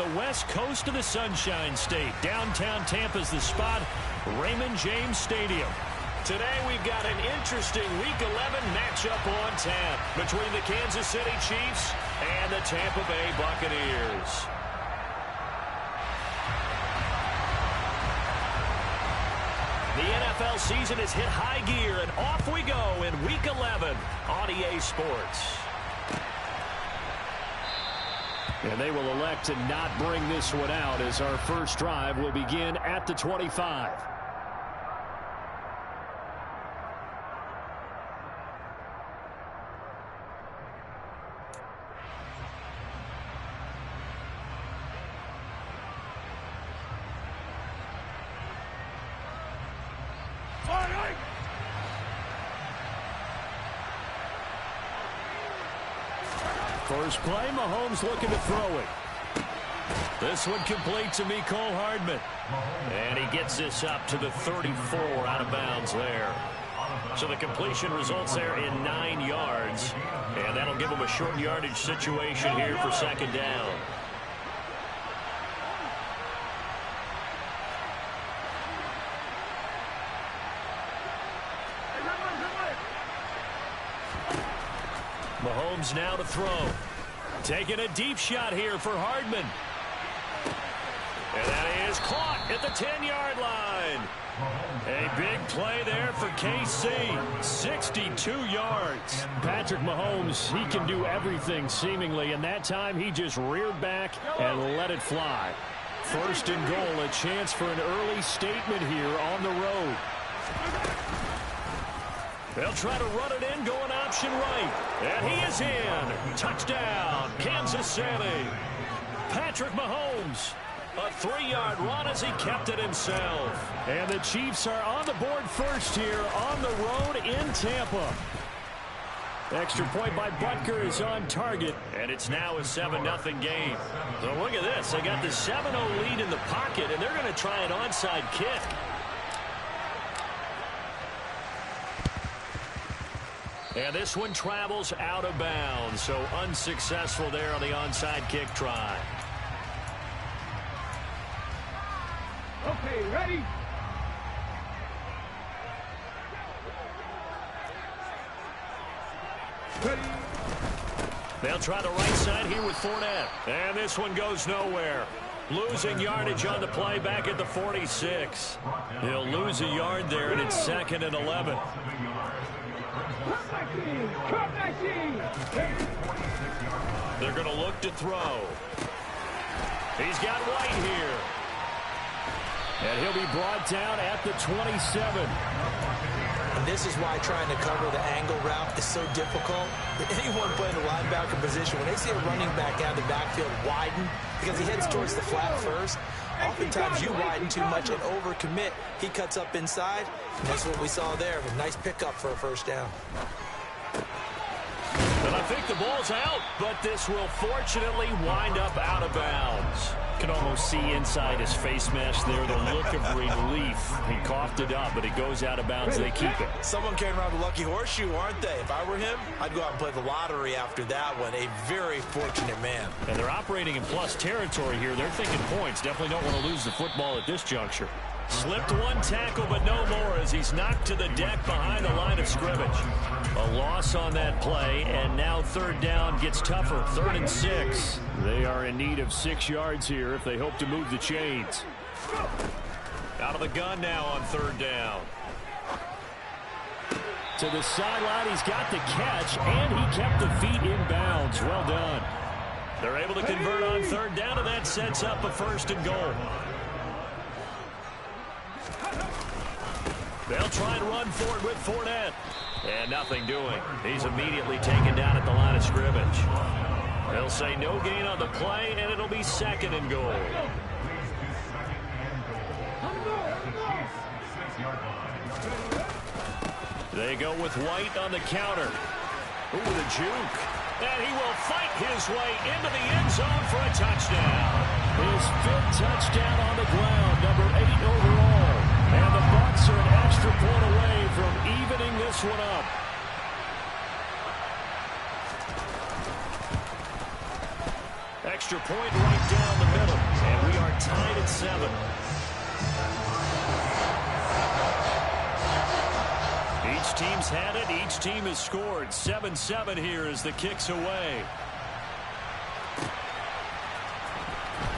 the west coast of the Sunshine State. Downtown Tampa's the spot, Raymond James Stadium. Today we've got an interesting Week 11 matchup on tap between the Kansas City Chiefs and the Tampa Bay Buccaneers. The NFL season has hit high gear, and off we go in Week 11 on EA Sports. And they will elect to not bring this one out as our first drive will begin at the 25. First play, Mahomes looking to throw it. This one complete to Mecole Hardman. And he gets this up to the 34 out of bounds there. So the completion results there in 9 yards. And that'll give him a short yardage situation here for second down. Mahomes now to throw. Taking a deep shot here for Hardman. And that is caught at the 10-yard line. A big play there for KC. 62 yards. Patrick Mahomes, he can do everything seemingly, and that time he just reared back and let it fly. First and goal, a chance for an early statement here on the road. They'll try to run it in, going option right. And he is in. Touchdown, Kansas City. Patrick Mahomes. A 3-yard run as he kept it himself. And the Chiefs are on the board first here on the road in Tampa. Extra point by Butker is on target. And it's now a 7-0 game. So look at this. They got the 7-0 lead in the pocket, and they're going to try an onside kick. And this one travels out of bounds, so unsuccessful there on the onside kick try. Okay, ready? Ready. They'll try the right side here with Fournette. And this one goes nowhere. Losing yardage on the play back at the 46. He'll lose a yard there, and it's 2nd and 11. They're going to look to throw. He's got White here. And he'll be brought down at the 27. And this is why trying to cover the angle route is so difficult. Anyone playing the linebacker position, when they see a running back out of the backfield widen, because he heads towards the flat first, oftentimes you widen too much and overcommit. He cuts up inside, and that's what we saw there. A nice pickup for a first down. And I think the ball's out, but this will fortunately wind up out of bounds. Can almost see inside his face mask there the look of relief. He coughed it up, but it goes out of bounds. They keep it. Someone carrying around the lucky horseshoe, aren't they? If I were him, I'd go out and play the lottery after that one. A very fortunate man. And they're operating in plus territory here. They're thinking points. Definitely don't want to lose the football at this juncture. Slipped one tackle, but no more as he's knocked to the deck behind the line of scrimmage. A loss on that play, and now third down gets tougher. 3rd and 6. They are in need of 6 yards here if they hope to move the chains. Out of the gun now on 3rd down. To the sideline, he's got the catch, and he kept the feet in bounds. Well done. They're able to convert on 3rd down, and that sets up a 1st and goal. They'll try and run for it with Fournette. And nothing doing. He's immediately taken down at the line of scrimmage. They'll say no gain on the play, and it'll be 2nd and goal. They go with White on the counter. Ooh, the juke. And he will fight his way into the end zone for a touchdown. His 5th touchdown on the ground, number 8 overall. And the Bucs are an extra point away from evening this one up. Extra point right down the middle. Each team's had it. Each team has scored. 7-7 here as the kick's away.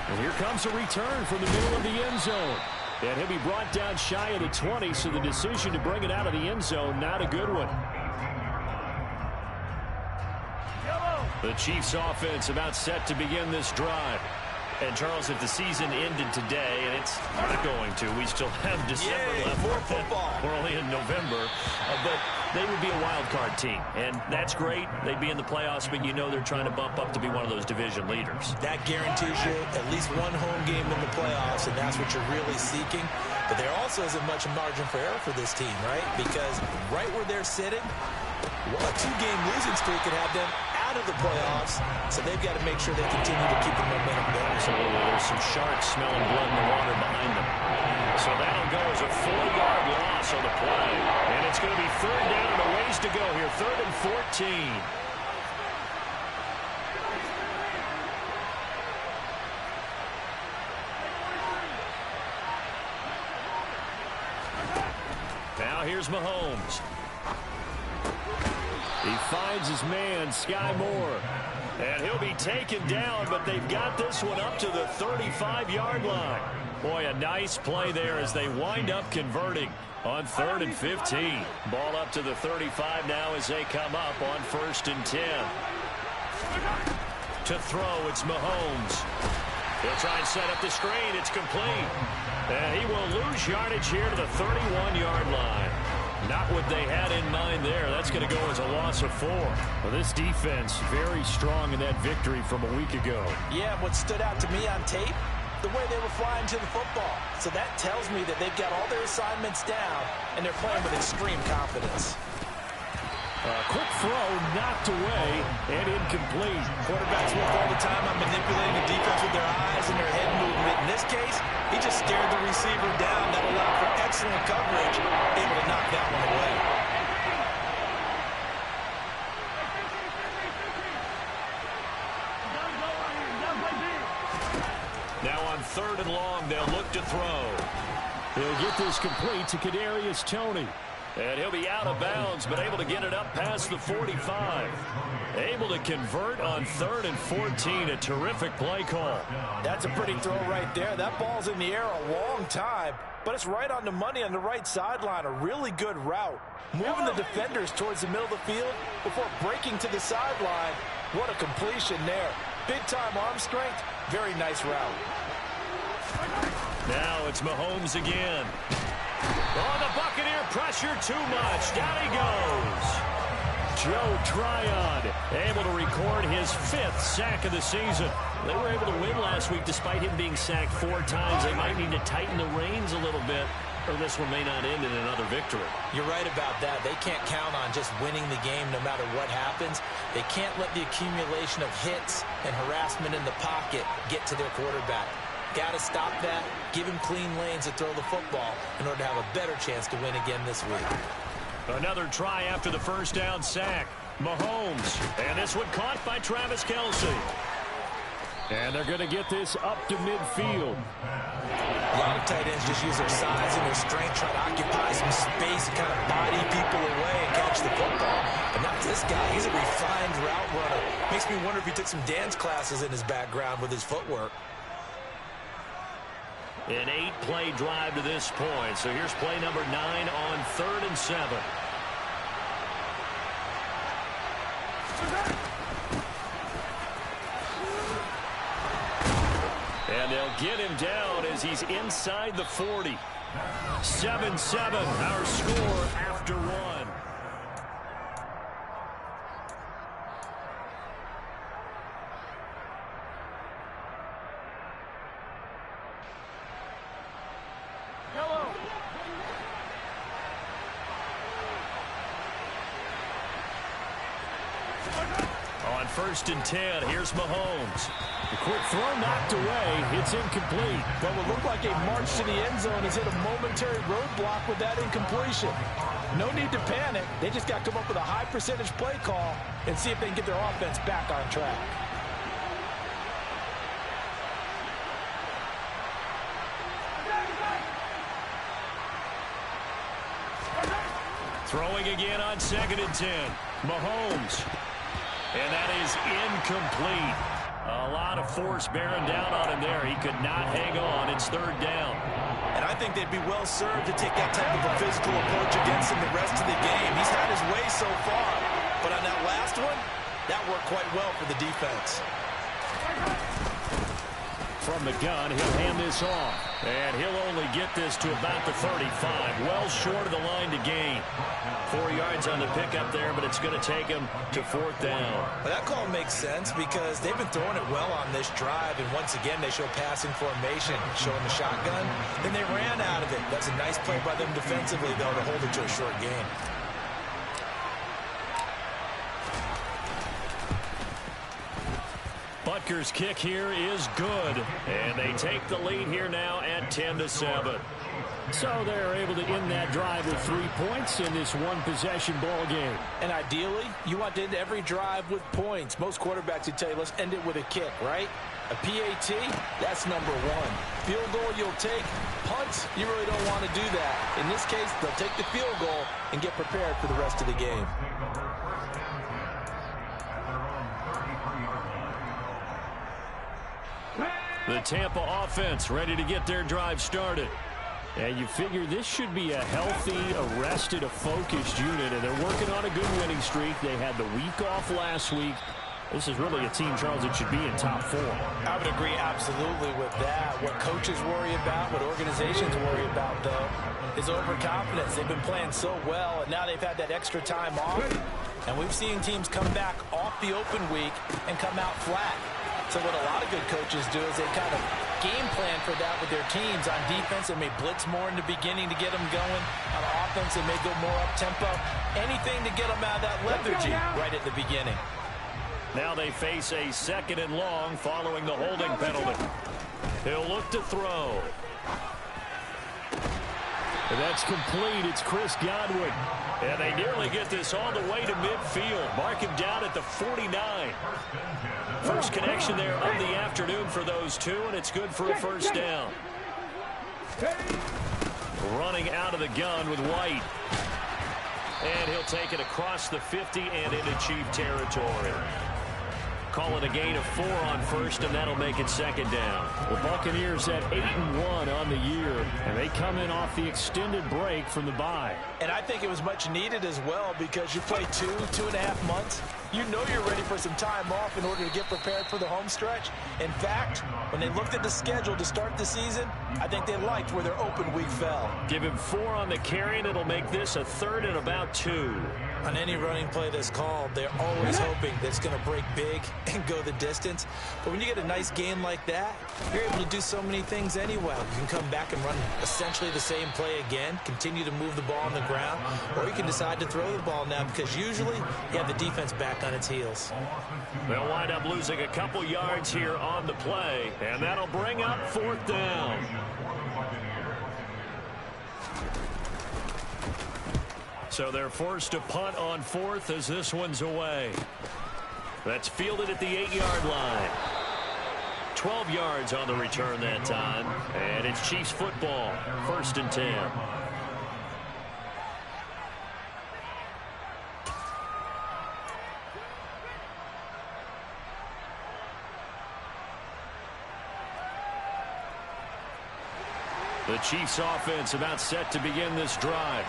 And here comes a return from the middle of the end zone. And he'll be brought down shy of the 20, so the decision to bring it out of the end zone, not a good one. The Chiefs offense about set to begin this drive. And, Charles, if the season ended today, and it's not going to, we still have December left. More football. We're only in November. But they would be a wild card team. And that's great. They'd be in the playoffs, but you know they're trying to bump up to be one of those division leaders. That guarantees you at least one home game in the playoffs, and that's what you're really seeking. But there also isn't much margin for error for this team, right? Because right where they're sitting, a two-game losing streak could have them out of the playoffs, so they've got to make sure they continue to keep the momentum going. Absolutely. There's some sharks smelling blood in the water behind them. So that'll go as a 4-yard loss on the play. And it's going to be third down and a ways to go here. 3rd and 14. Now here's Mahomes. He finds his man, Sky Moore. And he'll be taken down, but they've got this one up to the 35-yard line. Boy, a nice play there as they wind up converting on 3rd and 15. Ball up to the 35 now as they come up on 1st and 10. To throw, it's Mahomes. He'll try and set up the screen. It's complete. And he will lose yardage here to the 31-yard line. Not what they had in mind there. That's going to go as a loss of 4. Well, this defense very strong in that victory from a week ago. Yeah, what stood out to me on tape, the way they were flying to the football. So that tells me that they've got all their assignments down, and they're playing with extreme confidence. Quick throw knocked away and incomplete. Quarterbacks work all the time on manipulating the defense with their eyes and their head movement. In this case, he just stared the receiver down. That allowed for excellent coverage, able to knock that one away. Now on 3rd and long, they'll look to throw. They'll get this complete to Kadarius Toney. And he'll be out of bounds, but able to get it up past the 45. Able to convert on 3rd and 14. A terrific play call. That's a pretty throw right there. That ball's in the air a long time, but it's right on the money on the right sideline. A really good route. Moving the defenders towards the middle of the field before breaking to the sideline. What a completion there. Big-time arm strength. Very nice route. Now it's Mahomes again. Oh, the Buccaneer pressure too much. Down he goes. Joe Tryon able to record his 5th sack of the season. They were able to win last week despite him being sacked 4 times. They might need to tighten the reins a little bit, or this one may not end in another victory. You're right about that. They can't count on just winning the game no matter what happens. They can't let the accumulation of hits and harassment in the pocket get to their quarterback. Got to stop that, give him clean lanes to throw the football in order to have a better chance to win again this week. Another try after the first down sack. Mahomes. And this one caught by Travis Kelce. And they're going to get this up to midfield. A lot of tight ends just use their size and their strength, try to occupy some space and kind of body people away and catch the football. But not this guy. He's a refined route runner. Makes me wonder if he took some dance classes in his background with his footwork. An 8-play drive to this point. So here's play number 9 on 3rd and 7. And they'll get him down as he's inside the 40. 7-7, our score after 1. On 1st and 10, here's Mahomes. The quick throw knocked away. It's incomplete. What would look like a march to the end zone has hit a momentary roadblock with that incompletion. No need to panic. They just got to come up with a high percentage play call and see if they can get their offense back on track. Throwing again on 2nd and 10. Mahomes. And that is incomplete. A lot of force bearing down on him there. He could not hang on. It's 3rd down. And I think they'd be well served to take that type of a physical approach against him the rest of the game. He's had his way so far. But on that last one, that worked quite well for the defense. From the gun, he'll hand this off. And he'll only get this to about the 35. Well short of the line to gain. 4 yards on the pickup there, but it's going to take him to 4th down. Well, that call makes sense because they've been throwing it well on this drive. And once again, they show passing formation, showing the shotgun. Then they ran out of it. That's a nice play by them defensively, though, to hold it to a short game. Butker's kick here is good, and they take the lead here now at 10-7. So they're able to end that drive with 3 points in this one-possession ball game. And ideally, you want to end every drive with points. Most quarterbacks would tell you, let's end it with a kick, right? A PAT, that's number 1. Field goal you'll take. Punts, you really don't want to do that. In this case, they'll take the field goal and get prepared for the rest of the game. The Tampa offense ready to get their drive started. And you figure this should be a healthy, arrested, a focused unit, and they're working on a good winning streak. They had the week off last week. This is really a team, Charles, that should be in top 4. I would agree absolutely with that. What coaches worry about, what organizations worry about, though, is overconfidence. They've been playing so well, and now they've had that extra time off. And we've seen teams come back off the open week and come out flat. So what a lot of good coaches do is they kind of game plan for that with their teams. On defense, they may blitz more in the beginning to get them going. On offense, they may go more up-tempo. Anything to get them out of that lethargy right at the beginning. Now they face a 2nd and long following the holding penalty. He'll look to throw. And that's complete. It's Chris Godwin. And they nearly get this all the way to midfield. Mark him down at the 49. First connection there of the afternoon for those two, and it's good for a 1st down. Running out of the gun with White. And he'll take it across the 50 and into Chief territory. Call it a gain of 4 on 1st, and that'll make it 2nd down. The Buccaneers at 8-1 on the year, and they come in off the extended break from the bye. And I think it was much needed as well because you play 2.5 months. You know you're ready for some time off in order to get prepared for the home stretch. In fact, when they looked at the schedule to start the season, I think they liked where their open week fell. Give him 4 on the carry, and it'll make this a 3rd and about 2. On any running play that's called, they're always hoping that it's going to break big and go the distance. But when you get a nice game like that, you're able to do so many things anyway. You can come back and run essentially the same play again, continue to move the ball on the ground, or you can decide to throw the ball now because usually you have the defense back on its heels. They'll wind up losing a couple yards here on the play, and that'll bring up 4th down. So they're forced to punt on 4th as this one's away. That's fielded at the 8-yard line. 12 yards on the return that time, and it's Chiefs football, 1st and 10. The Chiefs offense about set to begin this drive.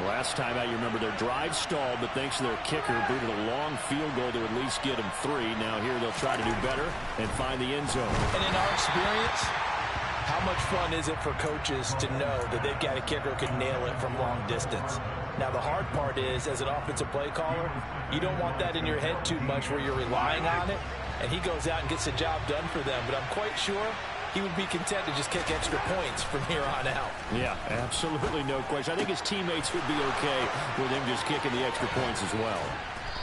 Last time out, you remember their drive stalled, but thanks to their kicker, booted a long field goal to at least get them 3. Now here they'll try to do better and find the end zone. And in our experience, how much fun is it for coaches to know that they've got a kicker who can nail it from long distance? Now the hard part is, as an offensive play caller, you don't want that in your head too much where you're relying on it, and he goes out and gets the job done for them. But I'm quite sure he would be content to just kick extra points from here on out. Yeah, absolutely no question. I think his teammates would be okay with him just kicking the extra points as well.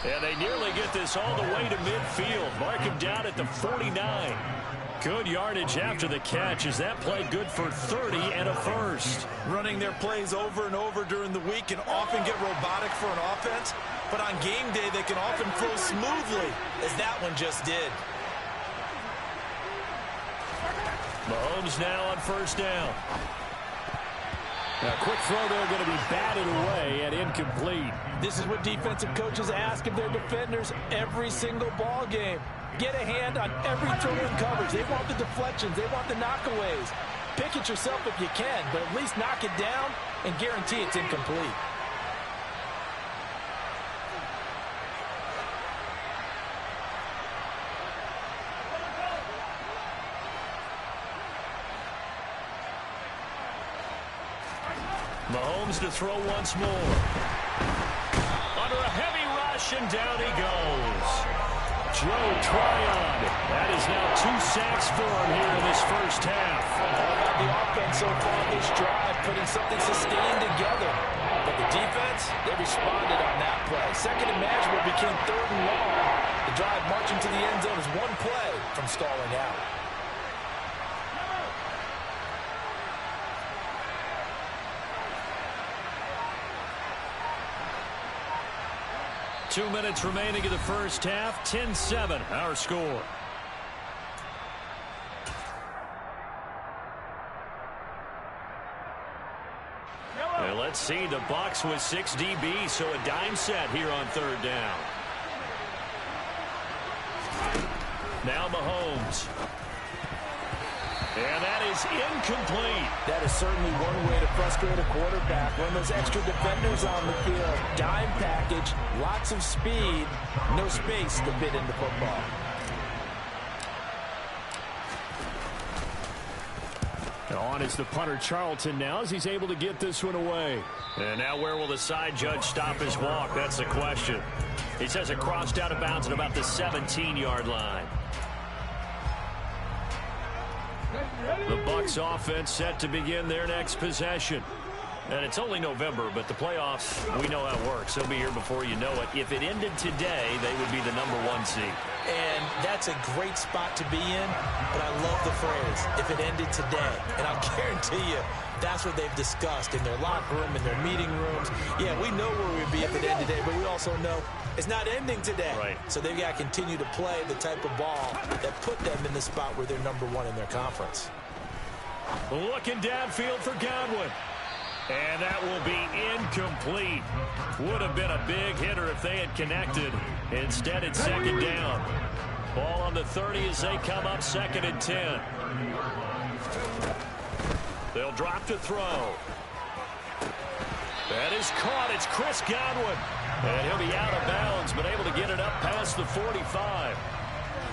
And they nearly get this all the way to midfield. Mark him down at the 49. Good yardage after the catch. Is that play good for 30 and a 1st? Running their plays over and over during the week can often get robotic for an offense, but on game day they can often flow smoothly, as that one just did. Mahomes now on 1st down. A quick throw there going to be batted away and incomplete. This is what defensive coaches ask of their defenders every single ball game. Get a hand on every throw in coverage. They want the deflections. They want the knockaways. Pick it yourself if you can, but at least knock it down and guarantee it's incomplete. Mahomes to throw once more. Under a heavy rush, and down he goes. Joe Tryon. That is now 2 sacks for him here in this first half. All about the offense so far this drive, putting something sustained together. But the defense, they responded on that play. Second and manageable became 3rd and long. The drive marching to the end zone is one play from stalling out. 2 minutes remaining in the first half. 10-7, our score. And let's see, the Bucs with 6 DBs, so a dime set here on 3rd down. Now Mahomes. And that is incomplete. That is certainly one way to frustrate a quarterback. When those extra defenders on the field, dime package, lots of speed, no space to fit into football. On is the punter Charlton now as he's able to get this one away. And now where will the side judge stop his walk? That's the question. He says it crossed out of bounds at about the 17-yard line. The Bucs offense set to begin their next possession. And it's only November, but the playoffs, we know how it works. They'll be here before you know it. If it ended today, they would be the #1 seed. And that's a great spot to be in, but I love the phrase, if it ended today. And I'll guarantee you, that's what they've discussed in their locker room, in their meeting rooms. Yeah, we know where we'd be if it ended today, but we also know it's not ending today. Right. So they've got to continue to play the type of ball that put them in the spot where they're #1 in their conference. Looking downfield for Godwin. And that will be incomplete. Would have been a big hitter if they had connected. Instead, it's 2nd down. Ball on the 30 as they come up 2nd and 10. They'll drop to throw. That is caught. It's Chris Godwin. And he'll be out of bounds, but able to get it up past the 45.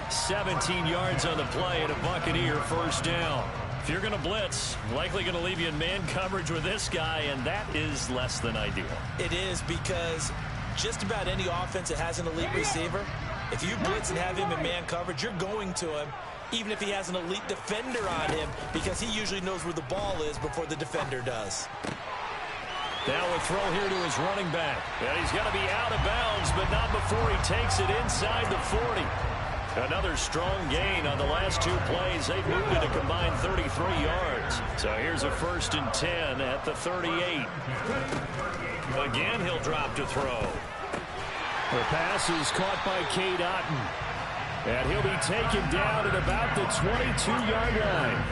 17 yards on the play and a Buccaneer 1st down. If you're going to blitz, likely going to leave you in man coverage with this guy, and that is less than ideal. It is, because just about any offense that has an elite receiver, if you blitz and have him in man coverage, you're going to him, even if he has an elite defender on him, because he usually knows where the ball is before the defender does. Now a throw here to his running back. And he's going to be out of bounds, but not before he takes it inside the 40. Another strong gain on the last 2 plays. They've moved it a combined 33 yards. So here's a 1st and 10 at the 38. Again, he'll drop to throw. The pass is caught by Cade Otton. And he'll be taken down at about the 22-yard line.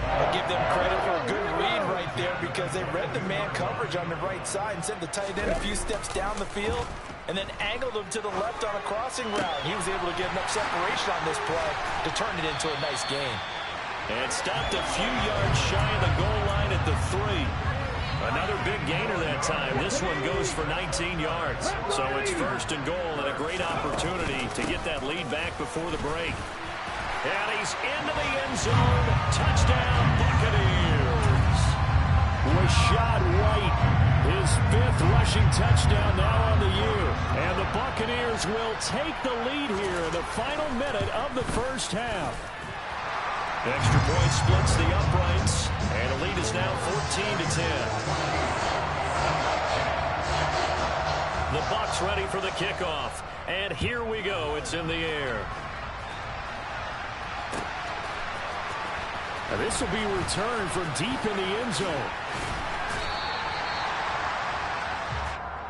I'll give them credit for a good read right there, because they read the man coverage on the right side and sent the tight end a few steps down the field and then angled him to the left on a crossing route. He was able to get enough separation on this play to turn it into a nice gain. And stopped a few yards shy of the goal line at the 3. Another big gainer that time. This one goes for 19 yards. So it's 1st and goal and a great opportunity to get that lead back before the break. And he's into the end zone. Touchdown, Buccaneers. Rashad White, his 5th rushing touchdown now on the year. And the Buccaneers will take the lead here in the final minute of the first half. Extra point splits the uprights, and the lead is now 14-10. The Bucs ready for the kickoff. And here we go. It's in the air. Now this will be returned from deep in the end zone.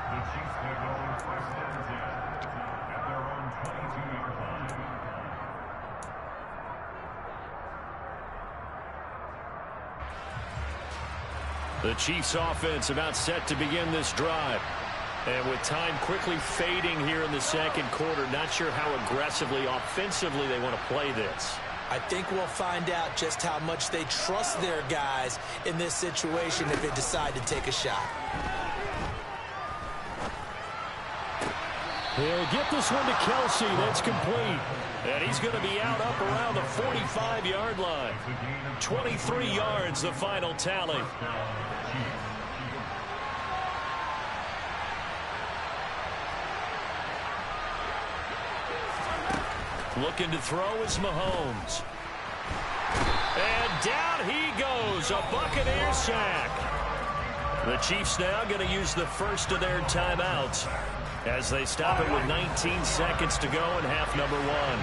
The Chiefs take over first and 10 at their own 22-yard line. The Chiefs offense about set to begin this drive. And with time quickly fading here in the second quarter, not sure how aggressively, offensively they want to play this. I think we'll find out just how much they trust their guys in this situation if they decide to take a shot. He'll get this one to Kelsey. That's complete. And he's going to be out up around the 45-yard line. 23 yards, the final tally. Looking to throw is Mahomes. And down he goes. A Buccaneer sack. The Chiefs now going to use the first of their timeouts as they stop it with 19 seconds to go in half number one.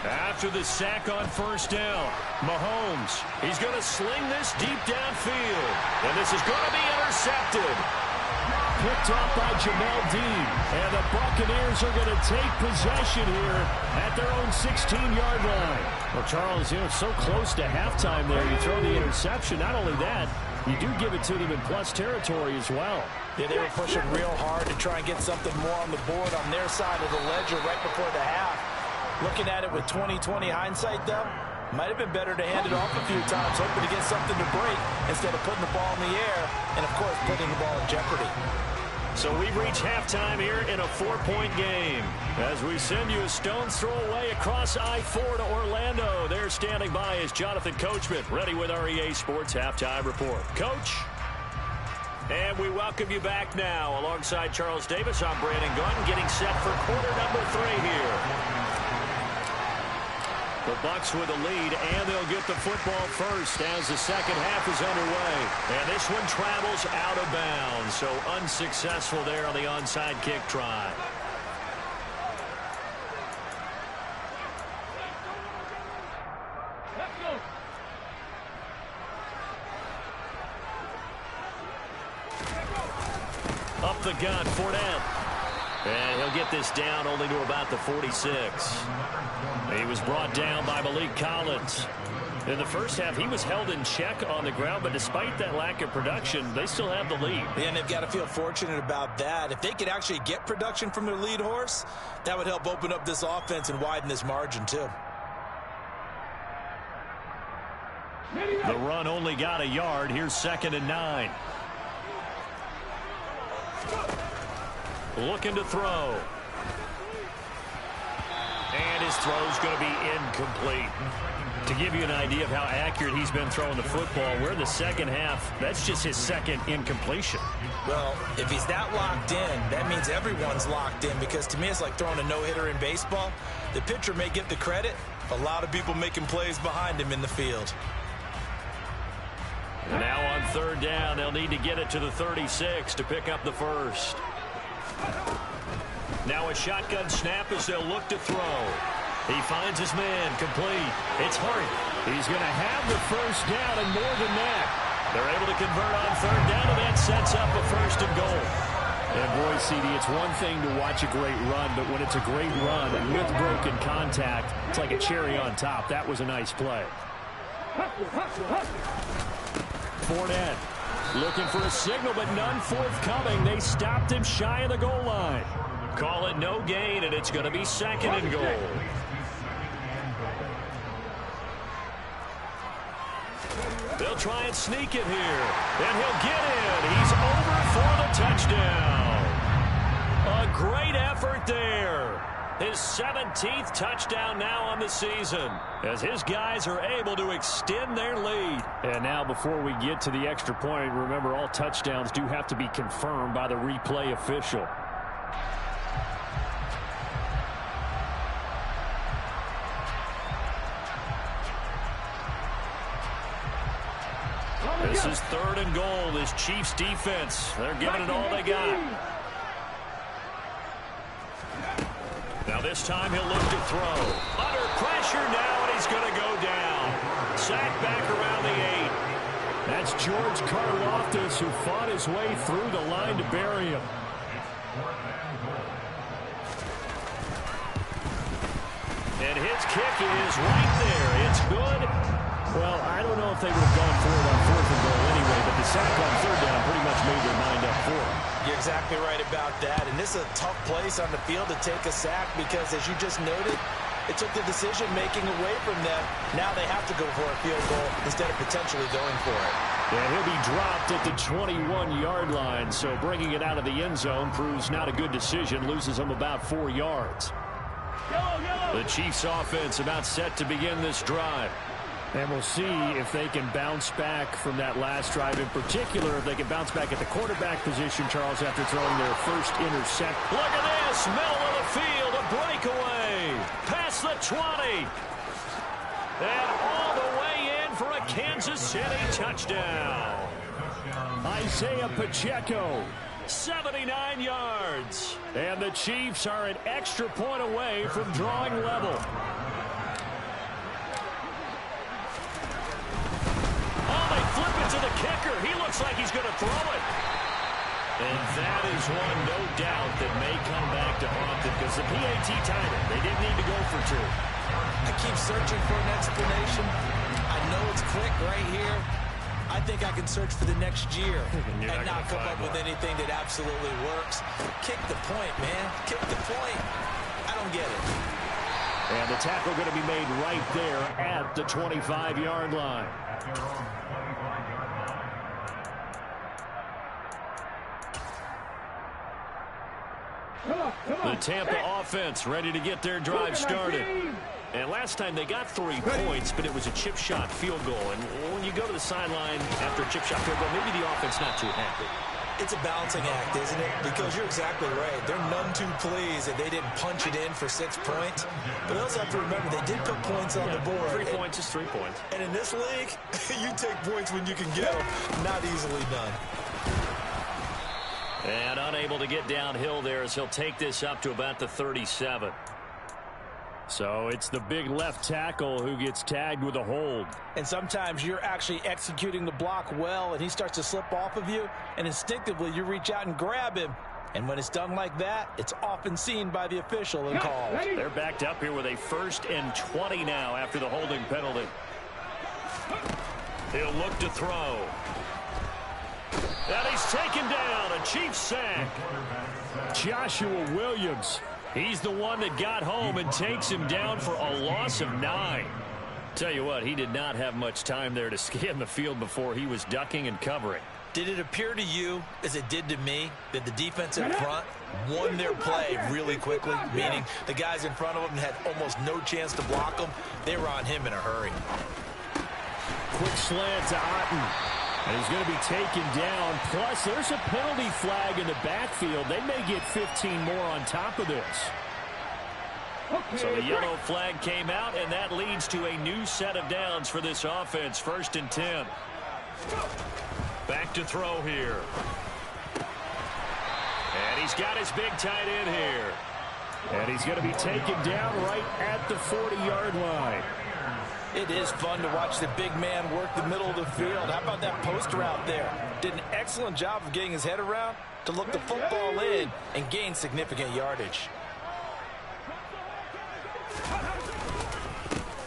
After the sack on first down, Mahomes, he's going to sling this deep downfield. And this is going to be intercepted. Picked off by Jamel Dean. And the Buccaneers are going to take possession here at their own 16-yard line. Well, Charles, so close to halftime there. You throw the interception. Not only that, you do give it to them in plus territory as well. Yeah, they were pushing real hard to try and get something more on the board on their side of the ledger right before the half. Looking at it with 20/20 hindsight, though, might have been better to hand it off a few times, hoping to get something to break instead of putting the ball in the air and, of course, putting the ball in jeopardy. So we've reached halftime here in a 4-point game. As we send you a stone's throw away across I-4 to Orlando. There standing by is Jonathan Coachman, ready with our EA Sports Halftime Report. Coach. And we welcome you back now. Alongside Charles Davis, I'm Brandon Gunn, getting set for quarter number 3 here. The Bucs with the lead, and they'll get the football first as the second half is underway. And this one travels out of bounds, so unsuccessful there on the onside kick try. Up the gun, Fournette. And he'll get this down only to about the 46. He was brought down by Malik Collins. In the first half, he was held in check on the ground, but despite that lack of production, they still have the lead. And they've got to feel fortunate about that. If they could actually get production from their lead horse, that would help open up this offense and widen this margin, too. The run only got a yard. Here's 2nd and 9. Looking to throw. And his throw's going to be incomplete. To give you an idea of how accurate he's been throwing the football, we're in the second half. That's just his second incompletion. Well, if he's that locked in, that means everyone's locked in, because to me it's like throwing a no-hitter in baseball. The pitcher may get the credit. A lot of people making plays behind him in the field. Now on 3rd down, they'll need to get it to the 36 to pick up the first. Now a shotgun snap as they'll look to throw. He finds his man, complete. It's Hart. He's going to have the first down and more than that. They're able to convert on 3rd down, and that sets up a 1st and goal. And boy, CD, it's one thing to watch a great run, but when it's a great run with broken contact, it's like a cherry on top. That was a nice play. Fournette looking for a signal, but none forthcoming. They stopped him shy of the goal line. Call it no gain, and it's going to be 2nd and goal. They'll try and sneak it here, and he'll get in. He's over for the touchdown. A great effort there. His 17th touchdown now on the season, as his guys are able to extend their lead. And now before we get to the extra point, remember all touchdowns do have to be confirmed by the replay official. This is 3rd and goal. This Chiefs defense, they're giving it all they got. Now this time he'll look to throw. Under pressure now, and he's going to go down. Sacked back around the 8. That's George Karlaftis, who fought his way through the line to bury him. And his kick is right there. It's good. Well, I don't know if they would have gone for it on 4th and goal anyway, but the sack on 3rd down pretty much made their mind up for it. You're exactly right about that. And this is a tough place on the field to take a sack because, as you just noted, it took the decision-making away from them. Now they have to go for a field goal instead of potentially going for it. And he'll be dropped at the 21-yard line, so bringing it out of the end zone proves not a good decision, loses them about 4 yards. The Chiefs offense about set to begin this drive. And we'll see if they can bounce back from that last drive. In particular, if they can bounce back at the quarterback position, Charles, after throwing their first intercept. Look at this. Middle of the field. A breakaway. Past the 20. And all the way in for a Kansas City touchdown. Isaiah Pacheco. 79 yards. And the Chiefs are an extra point away from drawing level. Oh, they flip it to the kicker. He looks like he's going to throw it. And that is one, no doubt, that may come back to haunt them because the PAT tied it. They didn't need to go for 2. I keep searching for an explanation. I know it's quick right here. I think I can search for the next year and not come up with anything that absolutely works. Kick the point, man. Kick the point. I don't get it. And the tackle going to be made right there at the 25-yard line. The Tampa offense ready to get their drive started. And last time they got 3 points, but it was a chip shot field goal. And when you go to the sideline after a chip shot field goal, maybe the offense not too happy. It's a balancing act, isn't it? Because you're exactly right. They're none too pleased that they didn't punch it in for 6 points. But they also have to remember they did put points on the board. 3 points is 3 points. And in this league, you take points when you can get them. Not easily done. And unable to get downhill there as he'll take this up to about the 37. So it's the big left tackle who gets tagged with a hold. And sometimes you're actually executing the block well, and he starts to slip off of you, and instinctively you reach out and grab him. And when it's done like that, it's often seen by the official and called. They're backed up here with a 1st and 20 now after the holding penalty. He'll look to throw. And he's taken down. A Chiefs sack. Joshua Williams. He's the one that got home and takes him down for a loss of 9. Tell you what, he did not have much time there to scan the field before he was ducking and covering. Did it appear to you, as it did to me, that the defense in front won their play really quickly? Meaning the guys in front of them had almost no chance to block him. They were on him in a hurry. Quick slant to Otten. And he's going to be taken down. Plus, there's a penalty flag in the backfield. They may get 15 more on top of this. So the yellow flag came out, and that leads to a new set of downs for this offense. 1st and 10. Back to throw here. And he's got his big tight end here. And he's going to be taken down right at the 40-yard line. It is fun to watch the big man work the middle of the field. How about that post route there? Did an excellent job of getting his head around to look the football in and gain significant yardage.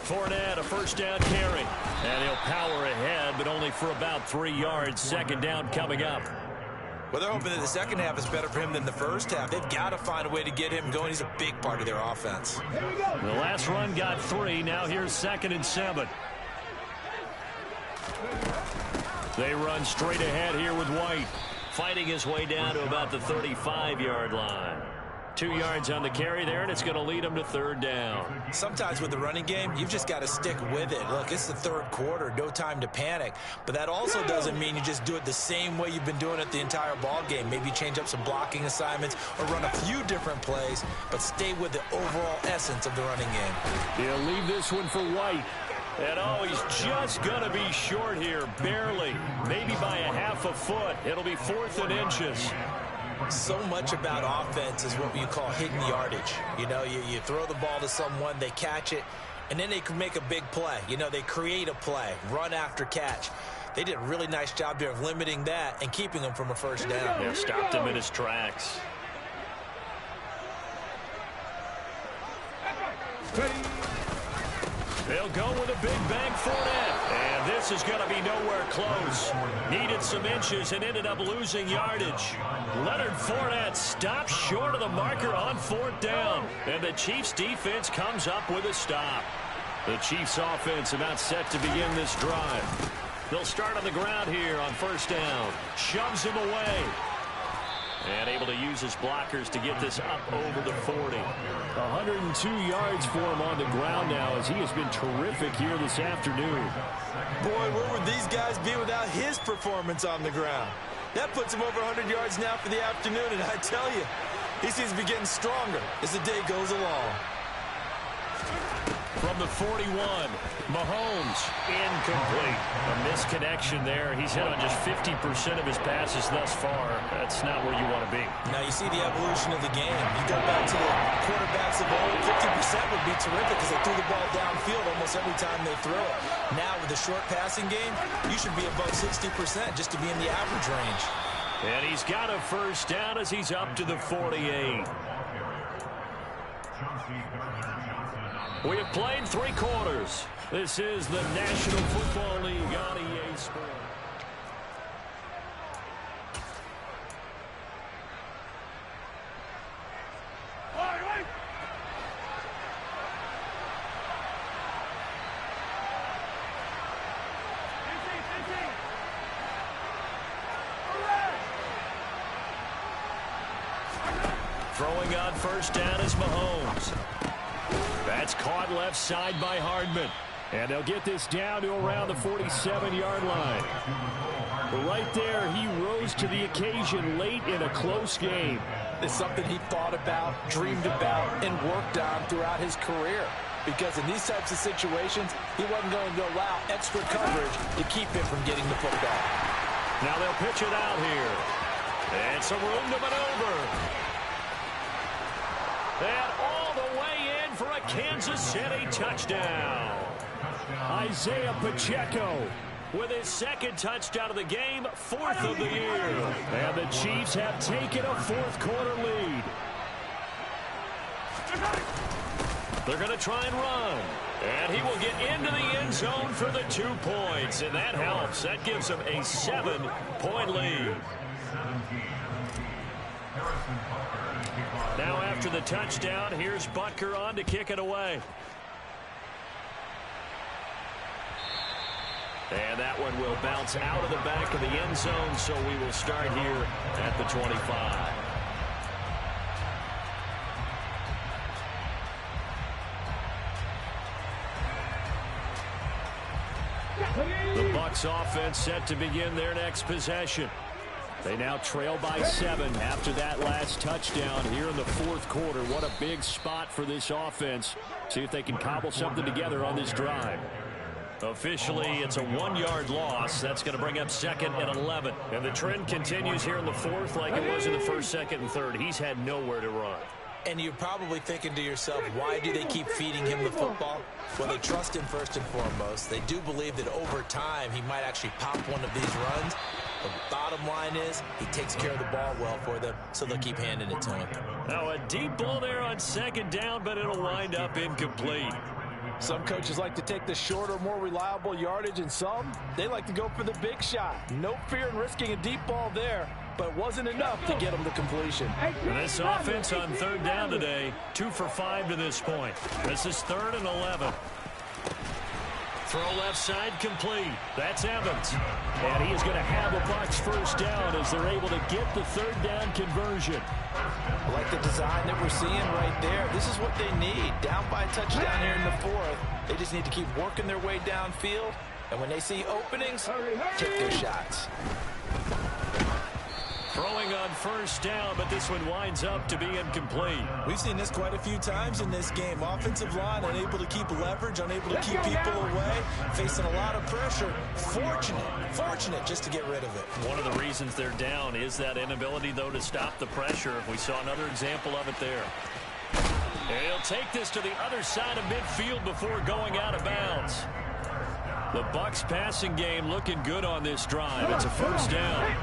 Fournette, a 1st down carry. And he'll power ahead, but only for about 3 yards. 2nd down coming up. Well, they're hoping that the second half is better for him than the first half. They've got to find a way to get him going. He's a big part of their offense. The last run got 3. Now here's 2nd and 7. They run straight ahead here with White. Fighting his way down to about the 35-yard line. 2 yards on the carry there, and it's going to lead him to 3rd down. Sometimes with the running game, you've just got to stick with it. Look, it's the 3rd quarter, no time to panic. But that also doesn't mean you just do it the same way you've been doing it the entire ball game. Maybe change up some blocking assignments or run a few different plays, but stay with the overall essence of the running game. He'll leave this one for White. And oh, he's just going to be short here, barely. Maybe by a half a foot. It'll be 4th and inches. So much about offense is what you call hidden yardage. You know, you throw the ball to someone, they catch it, and then they can make a big play. You know, they create a play, run after catch. They did a really nice job there of limiting that and keeping him from a 1st down. Yeah, stopped him in his tracks. They'll go with a big bang Fournette. And this is going to be nowhere close. Needed some inches and ended up losing yardage. Leonard Fournette stops short of the marker on 4th down. And the Chiefs defense comes up with a stop. The Chiefs offense about set to begin this drive. They'll start on the ground here on 1st down. Shoves him away. And able to use his blockers to get this up over the 40. 102 yards for him on the ground now as he has been terrific here this afternoon. Boy, where would these guys be without his performance on the ground? That puts him over 100 yards now for the afternoon, and I tell you, he seems to be getting stronger as the day goes along. From the 41, Mahomes, incomplete. A misconnection there. He's hit on just 50% of his passes thus far. That's not where you want to be. Now you see the evolution of the game. You go back to the quarterbacks of old, 50% would be terrific because they threw the ball downfield almost every time they throw it. Now with the short passing game, you should be above 60% just to be in the average range. And he's got a 1st down as he's up to the 48. We have played 3 quarters. This is the National Football League on EA Sports. Throwing on 1st down is Mahomes. That's caught left side by Hardman. And they'll get this down to around the 47-yard line. But right there, he rose to the occasion late in a close game. It's something he thought about, dreamed about, and worked on throughout his career. Because in these types of situations, he wasn't going to allow extra coverage to keep him from getting the football. Now they'll pitch it out here. And some room to maneuver. And all the way in for a Kansas City touchdown. Isaiah Pacheco with his 2nd touchdown of the game, 4th of the year. And the Chiefs have taken a 4th quarter lead. They're going to try and run. And he will get into the end zone for the 2 points. And that helps. That gives him a 7-point lead. Now after the touchdown, here's Butker on to kick it away. And that one will bounce out of the back of the end zone, so we will start here at the 25. The Bucs offense set to begin their next possession. They now trail by 7 after that last touchdown here in the 4th quarter. What a big spot for this offense. See if they can cobble something together on this drive. Officially, it's a 1-yard loss. That's going to bring up 2nd and 11. And the trend continues here in the 4th like it was in the 1st, 2nd, and 3rd. He's had nowhere to run. And you're probably thinking to yourself, why do they keep feeding him the football? Well, they trust him first and foremost. They do believe that over time he might actually pop one of these runs. The bottom line is he takes care of the ball well for them, so they'll keep handing it to him. Now a deep ball there on 2nd down, but it'll wind up incomplete. Some coaches like to take the shorter, more reliable yardage, and some, they like to go for the big shot. No fear in risking a deep ball there, but it wasn't enough to get them to completion. And this offense on 3rd down today, 2 for 5 to this point. This is 3rd and 11. Throw left side complete. That's Evans. And he is going to have a Bucs 1st down as they're able to get the 3rd down conversion. I like the design that we're seeing right there. This is what they need. Down by a touchdown here in the 4th. They just need to keep working their way downfield. And when they see openings, take their shots. Throwing on 1st down, but this one winds up to be incomplete. We've seen this quite a few times in this game. Offensive line unable to keep leverage, unable to keep people away, facing a lot of pressure. Fortunate just to get rid of it. One of the reasons they're down is that inability, though, to stop the pressure. We saw another example of it there. And he'll take this to the other side of midfield before going out of bounds. The Bucs passing game looking good on this drive. It's a 1st down.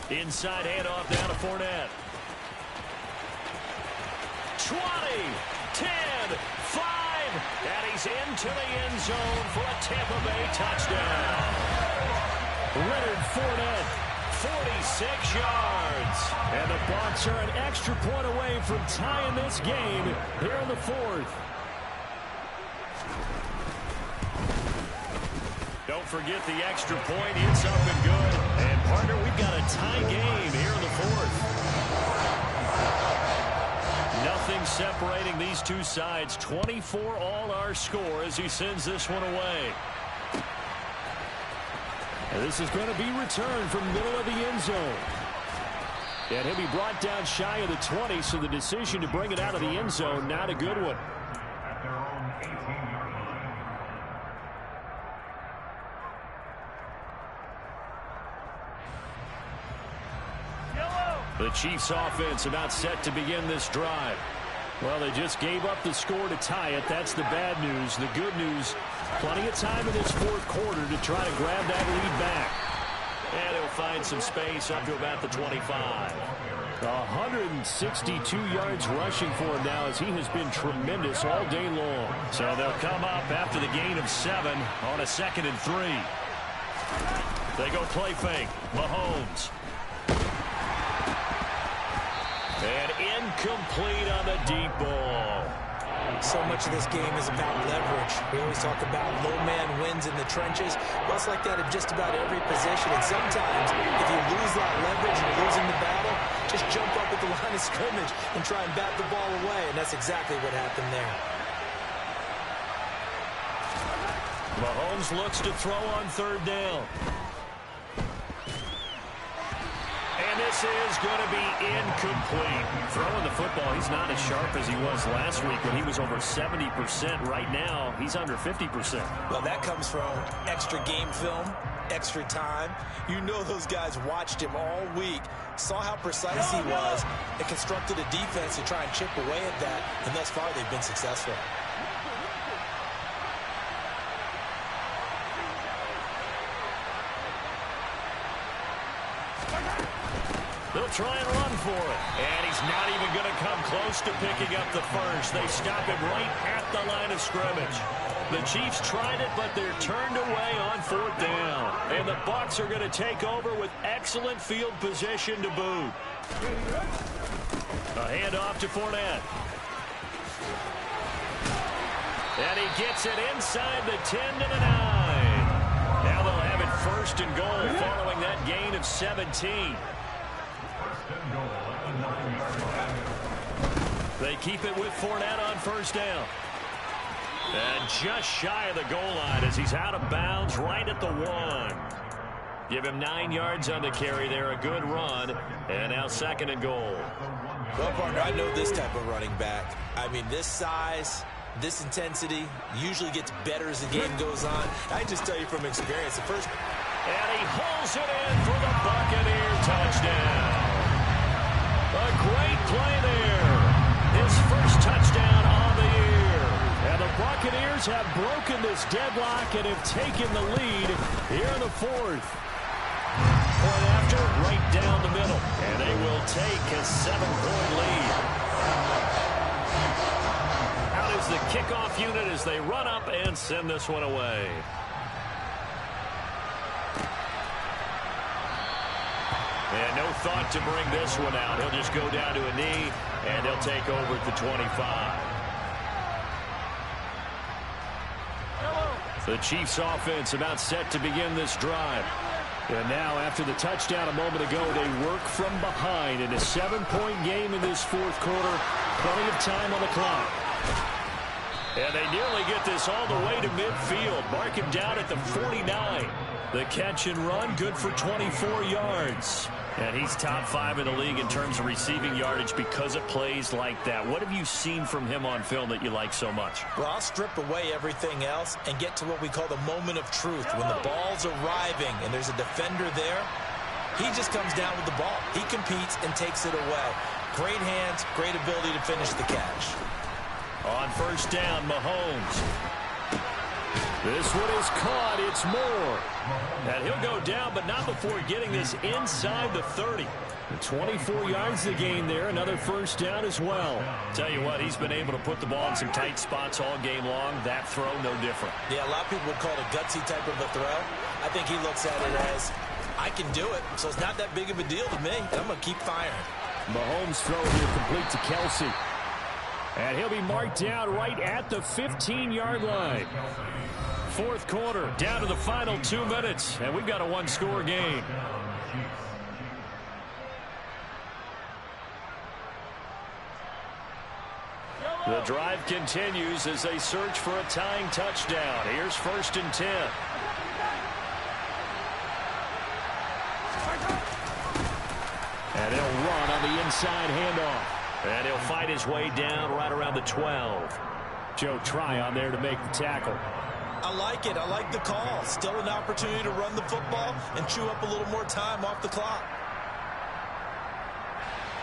Inside handoff down to Fournette. 20, 10, 5, and he's into the end zone for a Tampa Bay touchdown. Leonard Fournette, 46 yards. And the Bucs are an extra point away from tying this game here in the fourth. Don't forget the extra point. It's up and good. And, partner, we've got a tie game here in the fourth. Nothing separating these two sides. 24 all our score as he sends this one away. And this is going to be returned from middle of the end zone. And he'll be brought down shy of the 20, so the decision to bring it out of the end zone, not a good one. At their own 18-yard line. The Chiefs offense about set to begin this drive. Well, they just gave up the score to tie it. That's the bad news. The good news, plenty of time in this fourth quarter to try to grab that lead back. And he'll find some space up to about the 25. 162 yards rushing for him now as he has been tremendous all day long. So they'll come up after the gain of 7 on a 2nd and 3. They go play fake. Mahomes. And incomplete on the deep ball. So much of this game is about leverage. We always talk about low man wins in the trenches. Well, it's like that in just about every position. And sometimes, if you lose that leverage and you're losing the battle, just jump up at the line of scrimmage and try and bat the ball away. And that's exactly what happened there. Mahomes looks to throw on 3rd down. And this is going to be incomplete. Throwing the football, he's not as sharp as he was last week when he was over 70%. Right now, he's under 50%. Well, that comes from extra game film, extra time. You know those guys watched him all week, saw how precise he was, and constructed a defense to try and chip away at that. And thus far, they've been successful. They'll try and run for it. And he's not even going to come close to picking up the first. They stop him right at the line of scrimmage. The Chiefs tried it, but they're turned away on 4th down. And the Bucs are going to take over with excellent field position to boot. A handoff to Fournette. And he gets it inside the 10 to the 9. Now they'll have it 1st and goal following that gain of 17. They keep it with Fournette on 1st down. And just shy of the goal line as he's out of bounds right at the 1. Give him 9 yards on the carry there. A good run. And now 2nd and goal. Well, partner, I know this type of running back. I mean, this size, this intensity usually gets better as the game goes on. I just tell you from experience, the first... And he holds it in for the Buccaneer touchdown. A great play there. His first touchdown on the year. And the Buccaneers have broken this deadlock and have taken the lead here in the 4th. Point after, right down the middle. And they will take a 7-point lead. Out is the kickoff unit as they run up and send this one away. And no thought to bring this one out. He'll just go down to a knee, and he'll take over at the 25. The Chiefs offense about set to begin this drive. And now, after the touchdown a moment ago, they work from behind in a 7-point game in this 4th quarter. Plenty of time on the clock. And they nearly get this all the way to midfield. Mark him down at the 49. The catch and run, good for 24 yards. And he's top 5 in the league in terms of receiving yardage because of plays like that. What have you seen from him on film that you like so much? Well, I'll strip away everything else and get to what we call the moment of truth. When the ball's arriving and there's a defender there, he just comes down with the ball. He competes and takes it away. Great hands, great ability to finish the catch. On 1st down, Mahomes. This one is caught. It's Moore. And he'll go down, but not before getting this inside the 30. 24 yards the gain there. Another first down as well. Tell you what, he's been able to put the ball in some tight spots all game long. That throw, no different. Yeah, a lot of people would call it a gutsy type of a throw. I think he looks at it as, I can do it, so it's not that big of a deal to me. I'm going to keep firing. Mahomes throw here complete to Kelsey. And he'll be marked down right at the 15-yard line. Fourth quarter, down to the final 2 minutes, and we've got a one-score game. The drive continues as they search for a tying touchdown. Here's 1st and 10. And he'll run on the inside handoff. And he'll fight his way down right around the 12. Joe Tryon there to make the tackle. I like it. I like the call. Still an opportunity to run the football and chew up a little more time off the clock.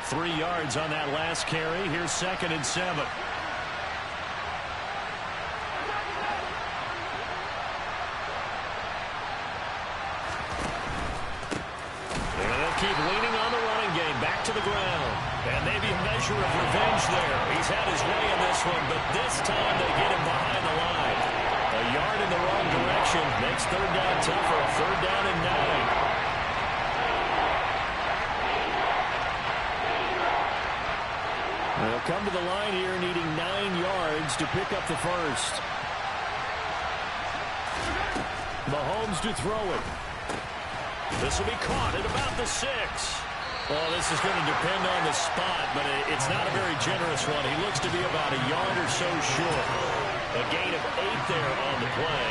3 yards on that last carry. Here's 2nd and 7. And they'll keep leaning on the running game. Back to the ground. And maybe a measure of revenge there. He's had his way in this one, but this time they get him behind the line. A yard in the wrong direction makes 3rd down tougher. 3rd down and 9. They'll come to the line here needing 9 yards to pick up the first. Mahomes to throw it. This will be caught at about the 6. Well, this is going to depend on the spot, but it's not a very generous one. He looks to be about a yard or so short. A gain of 8 there on the play,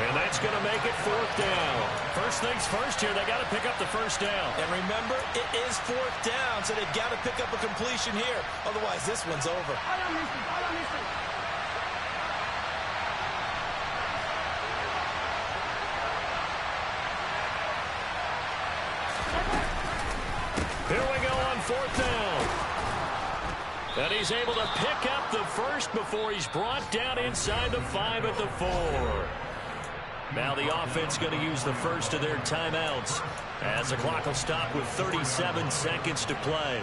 and that's going to make it 4th down. First things first here, they got to pick up the first down. And remember, it is 4th down, so they've got to pick up a completion here. Otherwise, this one's over. Here we go on 4th down. And he's able to pick up the first before he's brought down inside the 5 at the 4. Now the offense going to use the first of their timeouts as the clock will stop with 37 seconds to play.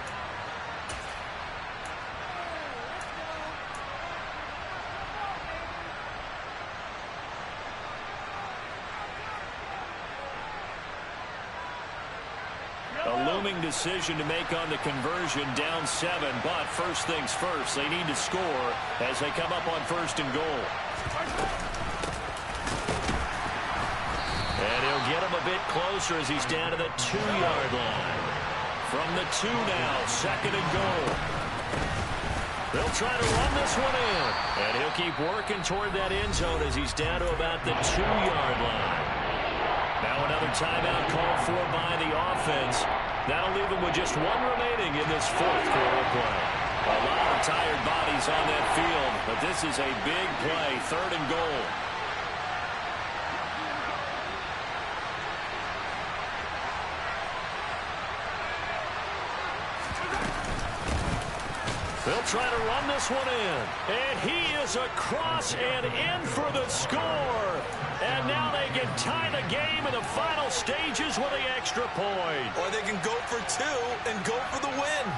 A looming decision to make on the conversion, down 7, but first things first, they need to score as they come up on 1st and goal. And he'll get him a bit closer as he's down to the 2-yard line. From the 2 now, 2nd and goal. They'll try to run this one in, and he'll keep working toward that end zone as he's down to about the 2-yard line. Now another timeout called for by the offense. That'll leave them with just 1 remaining in this 4th quarter play. A lot of tired bodies on that field, but this is a big play, 3rd and goal. They'll try to run this one in. And he is across and in for the score. And now they can tie the game in the final stages with the extra point. Or they can go for 2 and go for the win.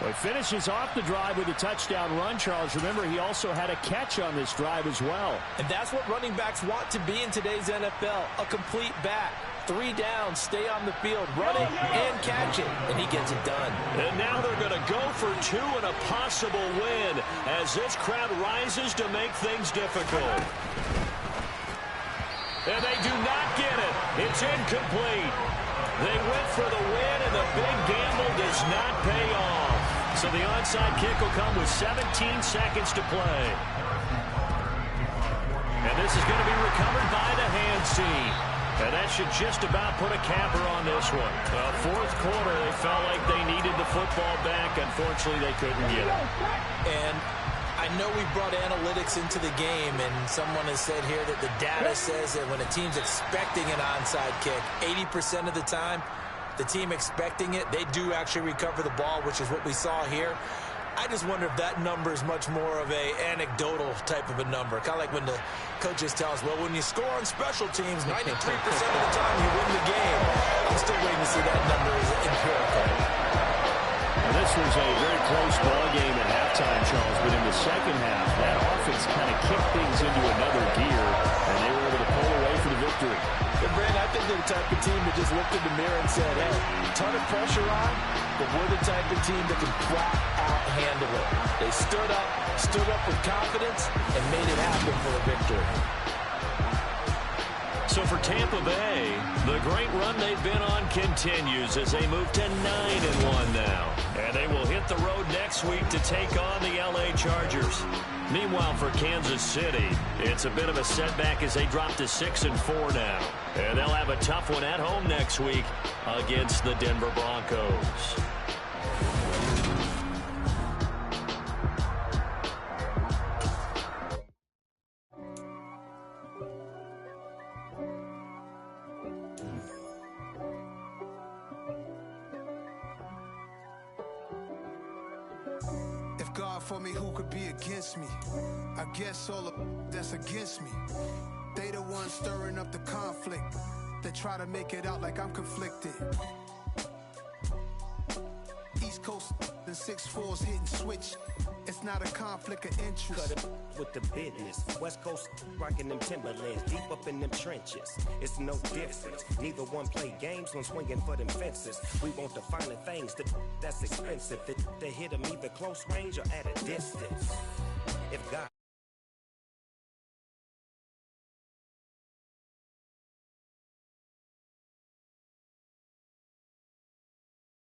Well, he finishes off the drive with a touchdown run, Charles. Remember, he also had a catch on this drive as well. And that's what running backs want to be in today's NFL, a complete back. 3 down, stay on the field, run it and catch it, and he gets it done. And now they're going to go for 2 and a possible win as this crowd rises to make things difficult. And they do not get it. It's incomplete. They went for the win, and the big gamble does not pay off. So the onside kick will come with 17 seconds to play. And this is going to be recovered by the hands team. And that should just about put a capper on this one. 4th quarter, they felt like they needed the football back. Unfortunately, they couldn't get it. And I know we brought analytics into the game, and someone has said here that the data says that when a team's expecting an onside kick, 80% of the time, the team expecting it, they do actually recover the ball, which is what we saw here. I just wonder if that number is much more of a anecdotal type of a number. Kind of like when the coaches tell us, well, when you score on special teams, 93% of the time you win the game. I'm still waiting to see that number is empirical. Now, this was a very close ball game at halftime, Charles, but in the second half, that offense kind of kicked things into another gear, and they were able to pull away for the victory. Yeah, Brandon, I think they're the type of team that just looked in the mirror and said, hey, ton of pressure on, but we're the type of team that can flat out handle it. They stood up with confidence, and made it happen for a victory. So for Tampa Bay, the great run they've been on continues as they move to 9-1 now. And they will hit the road next week to take on the LA Chargers. Meanwhile, for Kansas City, it's a bit of a setback as they drop to 6-4 now. And they'll have a tough one at home next week against the Denver Broncos. If God for me, who could be against me? I guess all of that's against me. They the ones stirring up the conflict. They try to make it out like I'm conflicted. East Coast and 6'4's hitting switch. It's not a conflict of interest. Cut it with the business. West Coast rocking them Timberlands, deep up in them trenches. It's no difference. Neither one play games when swinging for them fences. We want the finer things that's expensive. They hit them either close range or at a distance. If God